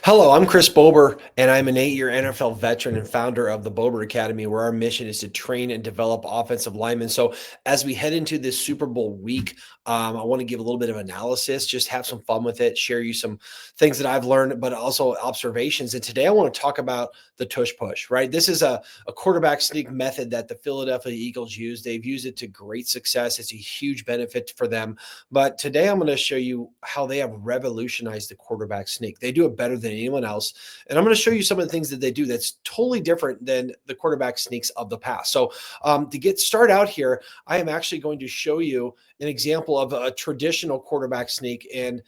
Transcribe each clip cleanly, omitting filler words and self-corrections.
Hello, I'm Chris Bober, and I'm an 8-year NFL veteran and founder of the Bober Academy, where our mission is to train and develop offensive linemen. So, as we head into this Super Bowl week, I want to give a little bit of analysis, just have some fun with it, share you some things that I've learned, but also observations. And today I want to talk about the tush push, right? This is a quarterback sneak method that the Philadelphia Eagles use. They've used it to great success. It's a huge benefit for them. But today I'm going to show you how they have revolutionized the quarterback sneak. They do it better than anyone else. And I'm going to show you some of the things that they do that's totally different than the quarterback sneaks of the past. So to get started out here, I am actually going to show you an example of a traditional quarterback sneak and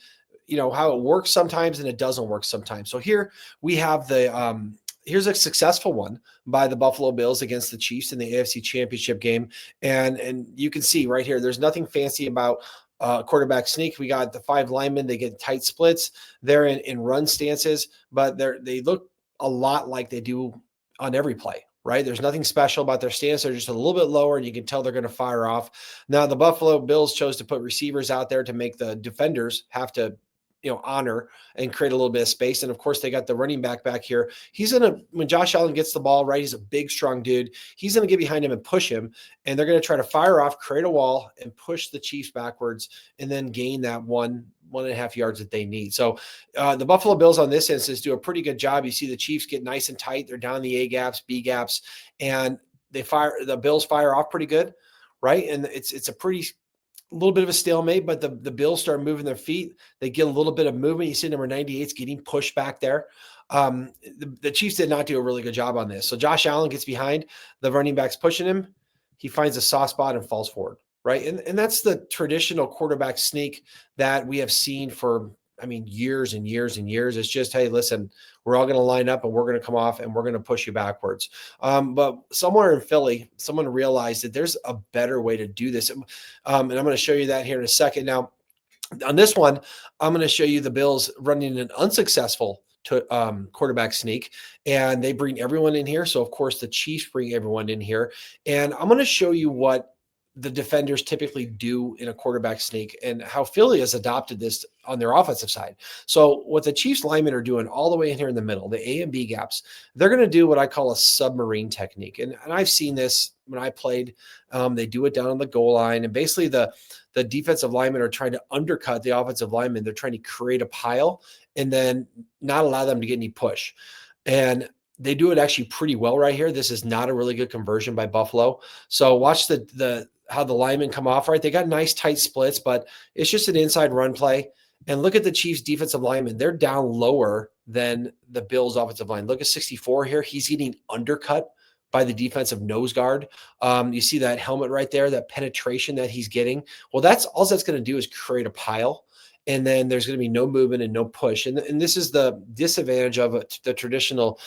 how it works sometimes and it doesn't work sometimes. So here we have here's a successful one by the Buffalo Bills against the Chiefs in the AFC Championship game. And you can see right here, there's nothing fancy about quarterback sneak. We got the 5 linemen. They get tight splits. They're in run stances, but they look a lot like they do on every play, right? There's nothing special about their stance. They're just a little bit lower, and you can tell they're going to fire off. Now, the Buffalo Bills chose to put receivers out there to make the defenders have to honor and create a little bit of space. And of course, they got the running back here. When Josh Allen gets the ball, right, he's a big, strong dude. He's going to get behind him and push him. And they're going to try to fire off, create a wall, and push the Chiefs backwards and then gain that 1.5 yards that they need. So the Buffalo Bills on this instance do a pretty good job. You see the Chiefs get nice and tight. They're down the A gaps, B gaps, and the Bills fire off pretty good, right? And it's a little bit of a stalemate, but the Bills start moving their feet. They get a little bit of movement. You see number 98's getting pushed back there. The Chiefs did not do a really good job on this. So Josh Allen gets behind. The running back's pushing him. He finds a soft spot and falls forward, right? And that's the traditional quarterback sneak that we have seen for, years and years and years. It's just, hey, listen, we're all going to line up and we're going to come off and we're going to push you backwards. But somewhere in Philly, someone realized that there's a better way to do this. And I'm going to show you that here in a second. Now, on this one, I'm going to show you the Bills running an unsuccessful quarterback sneak, and they bring everyone in here. So, of course, the Chiefs bring everyone in here. And I'm going to show you what the defenders typically do in a quarterback sneak and how Philly has adopted this on their offensive side. So what the Chiefs linemen are doing all the way in here in the middle, the A and B gaps, they're going to do what I call a submarine technique. And I've seen this when I played. They do it down on the goal line. And basically the defensive linemen are trying to undercut the offensive linemen. They're trying to create a pile and then not allow them to get any push. And they do it actually pretty well right here. This is not a really good conversion by Buffalo. So watch how the linemen come off, right? They got nice tight splits, but it's just an inside run play. And look at the Chiefs defensive linemen. They're down lower than the Bills offensive line. Look at 64 here. He's getting undercut by the defensive nose guard. You see that helmet right there, that penetration that he's getting. Well, that's going to do is create a pile. And then there's going to be no movement and no push. And this is the disadvantage of the traditional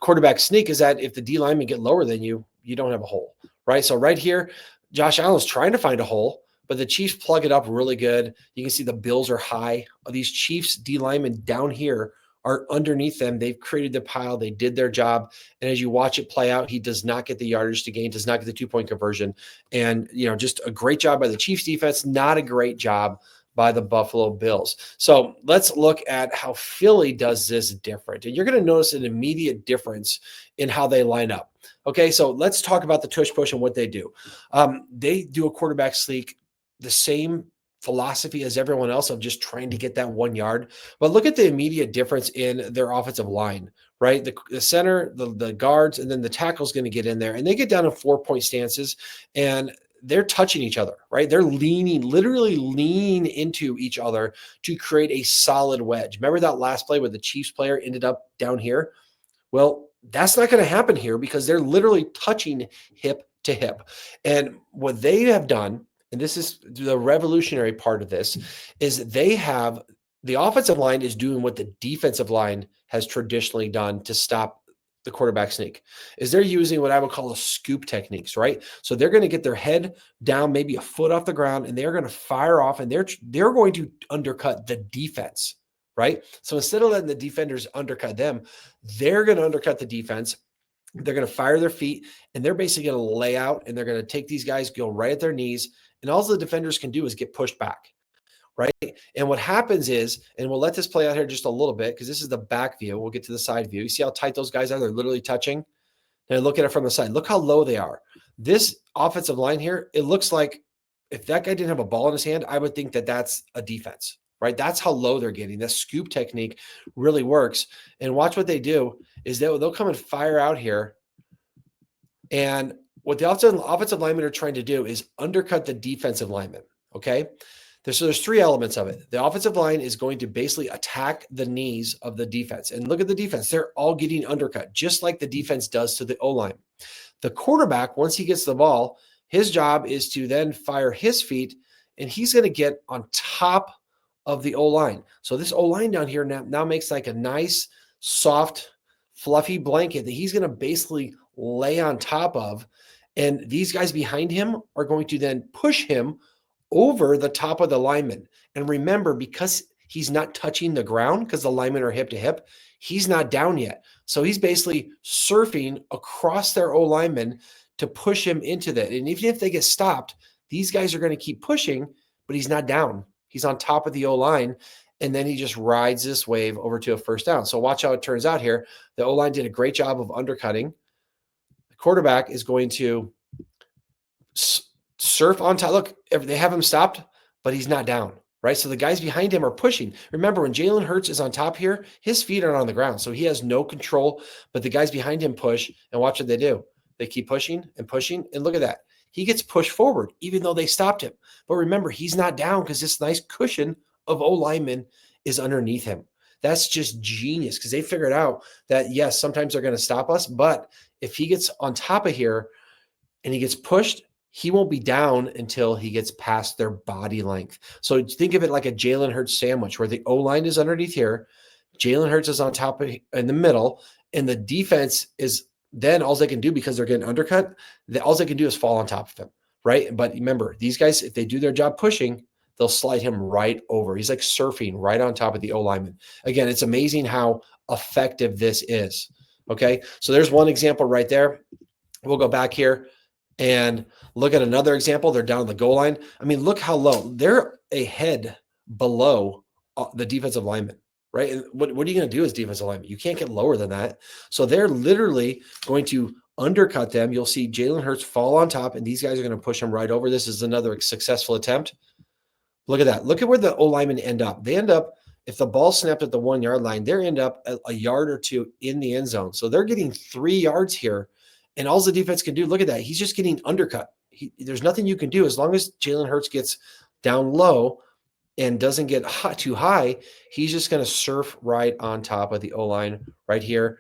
quarterback sneak, is that if the D linemen get lower than you, you don't have a hole, right? So right here, Josh Allen's trying to find a hole, but the Chiefs plug it up really good. You can see the Bills are high. These Chiefs D linemen down here are underneath them. They've created the pile. They did their job. And as you watch it play out, he does not get the yardage to gain, does not get the 2-point conversion. And, just a great job by the Chiefs defense, not a great job by the Buffalo Bills. So let's look at how Philly does this different. And you're going to notice an immediate difference in how they line up. Okay, so let's talk about the tush push and what they do. They do a quarterback sneak, the same philosophy as everyone else of just trying to get that 1 yard. But look at the immediate difference in their offensive line, right? The center, the guards, and then the tackle's going to get in there. And they get down in 4-point stances, and they're touching each other, right? They're literally leaning into each other to create a solid wedge. Remember that last play where the Chiefs player ended up down here? Well, that's not going to happen here because they're literally touching hip to hip. And what they have done, and this is the revolutionary part of this, is the offensive line is doing what the defensive line has traditionally done to stop the quarterback sneak, is they're using what I would call a scoop techniques, right? So they're going to get their head down maybe a foot off the ground, and they're going to fire off, and they're going to undercut the defense, right? So instead of letting the defenders undercut them, they're going to undercut the defense. They're going to fire their feet, and they're basically going to lay out, and they're going to take these guys, go right at their knees, and all the defenders can do is get pushed back, right? And what happens is, and we'll let this play out here just a little bit because this is the back view. We'll get to the side view. You see how tight those guys are? They're literally touching. And look at it from the side. Look how low they are. This offensive line here, it looks like if that guy didn't have a ball in his hand, I would think that that's a defense, right? That's how low they're getting. The scoop technique really works. And watch what they do is they'll come and fire out here. And what the offensive linemen are trying to do is undercut the defensive lineman, okay? So there's three elements of it. The offensive line is going to basically attack the knees of the defense. And look at the defense. They're all getting undercut, just like the defense does to the O-line. The quarterback, once he gets the ball, his job is to then fire his feet, and he's going to get on top of the O-line. So this O-line down here now makes like a nice, soft, fluffy blanket that he's going to basically lay on top of. And these guys behind him are going to then push him over the top of the lineman. And remember, because he's not touching the ground, because the linemen are hip to hip, he's not down yet. So he's basically surfing across their O lineman to push him into that. And even if they get stopped, these guys are going to keep pushing, but he's not down. He's on top of the O line. And then he just rides this wave over to a first down. So watch how it turns out here. The O line did a great job of undercutting. The quarterback is going to surf on top. Look, they have him stopped, but he's not down, right? So the guys behind him are pushing. Remember, when Jalen Hurts is on top here, his feet are on the ground, so he has no control, but the guys behind him push, and watch what they do. They keep pushing, and look at that. He gets pushed forward, even though they stopped him. But remember, he's not down because this nice cushion of O-linemen is underneath him. That's just genius because they figured out that, yes, sometimes they're going to stop us, but if he gets on top of here and he gets pushed, he won't be down until he gets past their body length. So think of it like a Jalen Hurts sandwich where the O-line is underneath here. Jalen Hurts is on top of in the middle, and the defense is then all they can do because they're getting undercut. All they can do is fall on top of him, right? But remember, these guys, if they do their job pushing, they'll slide him right over. He's like surfing right on top of the O-lineman. Again, it's amazing how effective this is. Okay, so there's one example right there. We'll go back here and look at another example. They're down the goal line. I mean, look how low. They're a head below the defensive lineman, right? And what are you going to do as defensive lineman? You can't get lower than that. So they're literally going to undercut them. You'll see Jalen Hurts fall on top, and these guys are going to push him right over. This is another successful attempt. Look at that. Look at where the O-linemen end up. They end up, if the ball snapped at the 1 yard line, they end up a yard or two in the end zone. So they're getting 3 yards here. And all the defense can do, look at that. He's just getting undercut. There's nothing you can do as long as Jalen Hurts gets down low and doesn't get too high. He's just going to surf right on top of the O-line right here.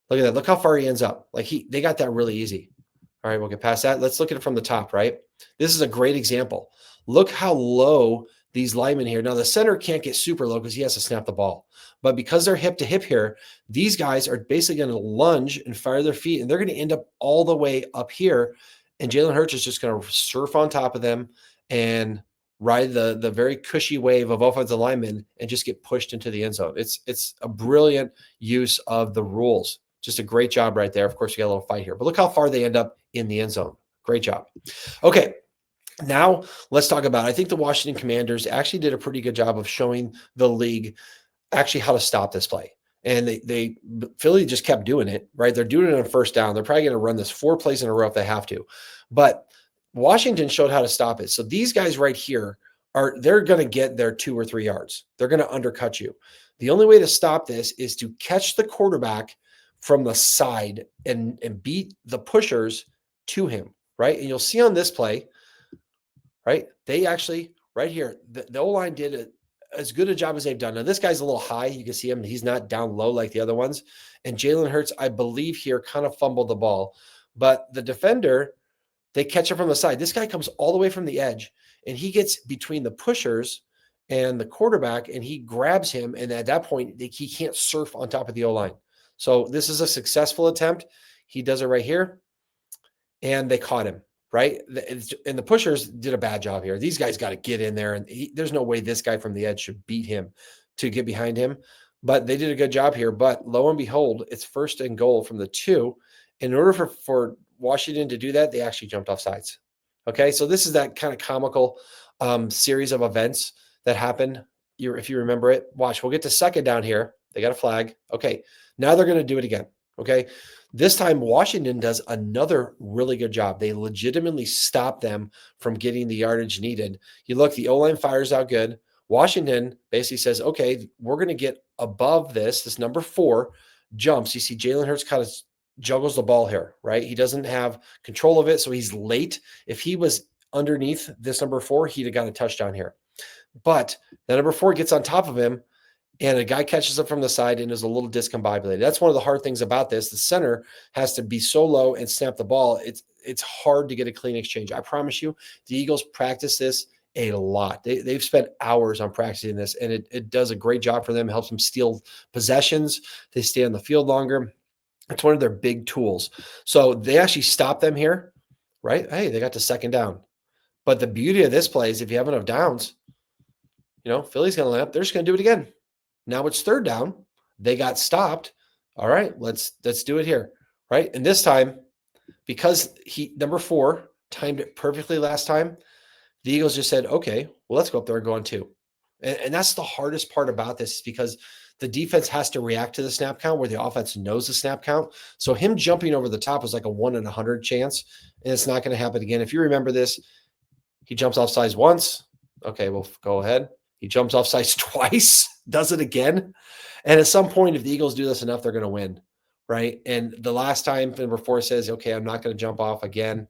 Look at that. Look how far he ends up. Like they got that really easy. All right, we'll get past that. Let's look at it from the top, right? This is a great example. Look how low these linemen here. Now, the center can't get super low because he has to snap the ball. But because they're hip to hip here, these guys are basically going to lunge and fire their feet, and they're going to end up all the way up here. And Jalen Hurts is just going to surf on top of them and ride the very cushy wave of offensive linemen and just get pushed into the end zone. It's a brilliant use of the rules. Just a great job right there. Of course, we got a little fight here, but look how far they end up in the end zone. Great job. Okay. Now let's talk about, I think the Washington Commanders actually did a pretty good job of showing the league actually how to stop this play. And Philly just kept doing it, right? They're doing it on first down. They're probably going to run this 4 plays in a row if they have to. But Washington showed how to stop it. So these guys right here they're going to get their 2 or 3 yards. They're going to undercut you. The only way to stop this is to catch the quarterback from the side and beat the pushers to him, right? And you'll see on this play, right? They actually, right here, the O-line did as good a job as they've done. Now, this guy's a little high. You can see him. He's not down low like the other ones. And Jalen Hurts, I believe here, kind of fumbled the ball. But the defender, they catch him from the side. This guy comes all the way from the edge, and he gets between the pushers and the quarterback, and he grabs him. And at that point, he can't surf on top of the O-line. So this is a successful attempt. He does it right here, and they caught him. Right. And the pushers did a bad job here. These guys got to get in there, and there's no way this guy from the edge should beat him to get behind him. But they did a good job here. But lo and behold, it's 1st and goal from the 2. In order for Washington to do that, they actually jumped off sides. Okay. So this is that kind of comical series of events that happened? If you remember it, watch. We'll get to second down here. They got a flag. Okay. Now they're going to do it again. Okay. This time, Washington does another really good job. They legitimately stop them from getting the yardage needed. You look, the O-line fires out good. Washington basically says, okay, we're going to get above this number 4 jumps. You see Jalen Hurts kind of juggles the ball here, right? He doesn't have control of it, so he's late. If he was underneath this number 4, he'd have got a touchdown here. But the number 4 gets on top of him, and a guy catches it from the side and is a little discombobulated. That's one of the hard things about this. The center has to be so low and snap the ball. It's hard to get a clean exchange. I promise you, the Eagles practice this a lot. They've spent hours on practicing this, and it does a great job for them. It helps them steal possessions. They stay on the field longer. It's one of their big tools. So they actually stop them here, right? Hey, they got to second down. But the beauty of this play is if you have enough downs, Philly's going to line up. They're just going to do it again. Now it's third down. They got stopped. All right, let's do it here, right? And this time, because number 4 timed it perfectly last time, the Eagles just said, okay, well, let's go up there and go on 2. And that's the hardest part about this, is because the defense has to react to the snap count where the offense knows the snap count. So him jumping over the top was like a 1 in 100 chance, and it's not going to happen again. If you remember this, he jumps off sides once. Okay, well, go ahead. He jumps off sides twice, does it again. And at some point, if the Eagles do this enough, they're going to win, right? And the last time, number 4 says, okay, I'm not going to jump off again.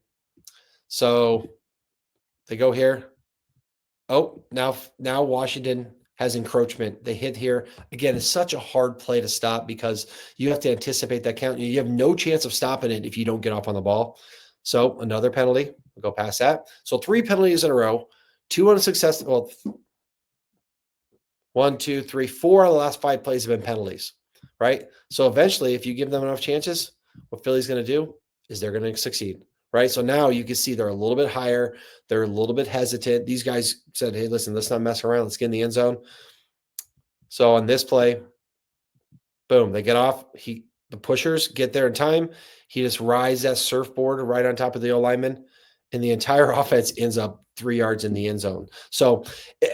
So they go here. Oh, now Washington has encroachment. They hit here. Again, it's such a hard play to stop because you have to anticipate that count. You have no chance of stopping it if you don't get off on the ball. So another penalty. We'll go past that. So 3 penalties in a row, 2 unsuccessful. 1, 2, 3, 4 of the last 5 plays have been penalties, right? So eventually, if you give them enough chances, what Philly's going to do is they're going to succeed, right? So now you can see they're a little bit higher. They're a little bit hesitant. These guys said, hey, listen, let's not mess around. Let's get in the end zone. So on this play, boom, they get off. The pushers get there in time. He just rides that surfboard right on top of the O-lineman, and the entire offense ends up 3 yards in the end zone. So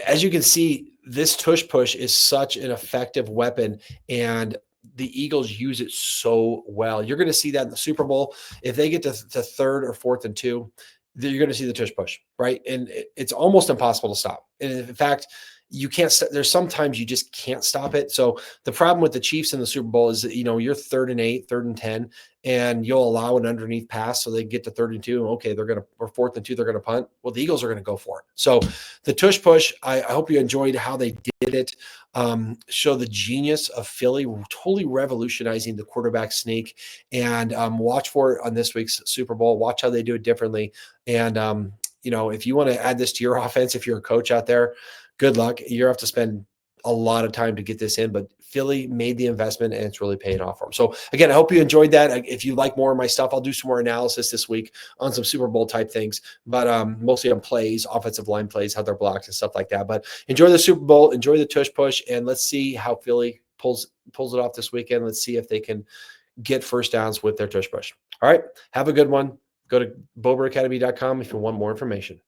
as you can see, this tush push is such an effective weapon, and the Eagles use it so well. You're going to see that in the Super Bowl. If they get to 3rd or 4th and 2, you're going to see the tush push, right? And it's almost impossible to stop. And in fact, you can't. There's sometimes you just can't stop it. So the problem with the Chiefs in the Super Bowl is that you're 3rd and 8, 3rd and 10, and you'll allow an underneath pass so they get to 3rd and 2. Okay, or 4th and 2, they're gonna punt. Well, the Eagles are gonna go for it. So the tush push. I hope you enjoyed how they did it. Show the genius of Philly totally revolutionizing the quarterback sneak, and watch for it on this week's Super Bowl. Watch how they do it differently, and if you want to add this to your offense, if you're a coach out there, good luck. You have to spend a lot of time to get this in, but Philly made the investment and it's really paying off for them. So again, I hope you enjoyed that. If you like more of my stuff, I'll do some more analysis this week on some Super Bowl type things, but mostly on plays, offensive line plays, how they're blocked and stuff like that. But enjoy the Super Bowl, enjoy the tush push, and let's see how Philly pulls it off this weekend. Let's see if they can get first downs with their tush push. All right, have a good one. Go to boberacademy.com if you want more information.